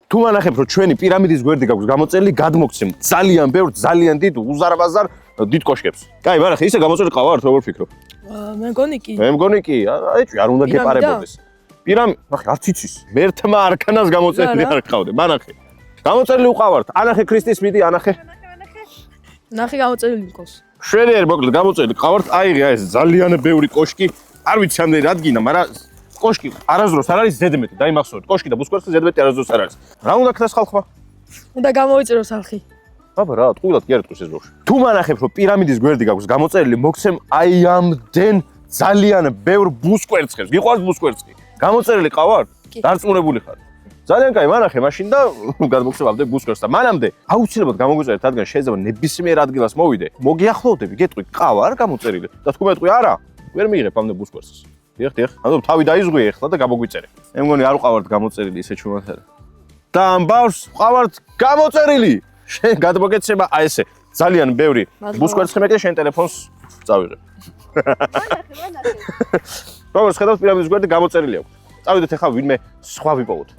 თუ მანახებ რომ ჩვენი პირამიდის გვერდი გაქვს გამოწერილი, გადმოგცემ ძალიან ბევრ, ძალიან დიდ უზარ-ბაზარ დიდ კოშკებს. კაი, მანახე, ისე გამოწერილი ყავართ, როგორ ფიქრობ? მე მგონი კი. მე მგონი კი, ეჭვი არ უნდა გეპარებოდეს. ნახე, არც იცის. მერთმა არქანას გამოწერილი არ ყავდე. მანახე. გამოწერილი უყავართ. ანახე ქრისტის მიდი, ანახე. ნახე გამოწერილი მყავს. შვედიერი მოკლედ გამოწერილი ყავართ. აიღე ეს ძალიან ბევრი კოშკი. არ ვიცი ამდენი რადგინა, მაგრამ კოშკი არასდროს არ არის ზედმეტი, დაიმახსოვრეთ. კოშკი და ბუსკვერცხი ზედმეტი არასდროს არ არის. რა უნდა ქნას ხალხმა? უნდა გამოვიწეროს ხალხი. აბა რა, ტყუილად კი არ ეტყვის ეს ბავშვი. თუ მანახებ რომ პირამიდის გვერდი გაქვს გამოწერილი, მოგცემ აი ამდენ ძალიან ბევრ ბუსკვერცხებს. გიყვარს ბუსკვერცხი? გამოწერილი ყავართ? დარწმუნებული ხარ? ძალიან კაი, მანახე მაშინ და გადმოგცემ ამდენ ბუსკვერცხს და მანამდე აუცილებლად გამოგვიწერეთ, რადგან შეიძლება ნებისმიერ ადგილას მოვიდე. მოგიახლოვდები, გეტყვი, ყავარ გამოწერილი და თუ მეტყვი არა, ვერ მიიღებ ამდენ ბუსკვერცხს. დიახ, ანუ თავი დაიზღვიე ახლა და გამოგვიწერე. მე მგონი არ უყავართ გამოწერილი ისე ჩუმად. და ამბავს ყავართ გამოწერილი. შენ გადმოგეცემა აი ესე ძალიან ბევრი ბუსკვერცხი მე და შენ ტელეფონს წავიღებ. მანახე. როგორც ხედავთ პირამიდის გვერდი გამოწერილი აქვს. წავიდეთ ახლა ვინმე სხვა ვიპოვოთ.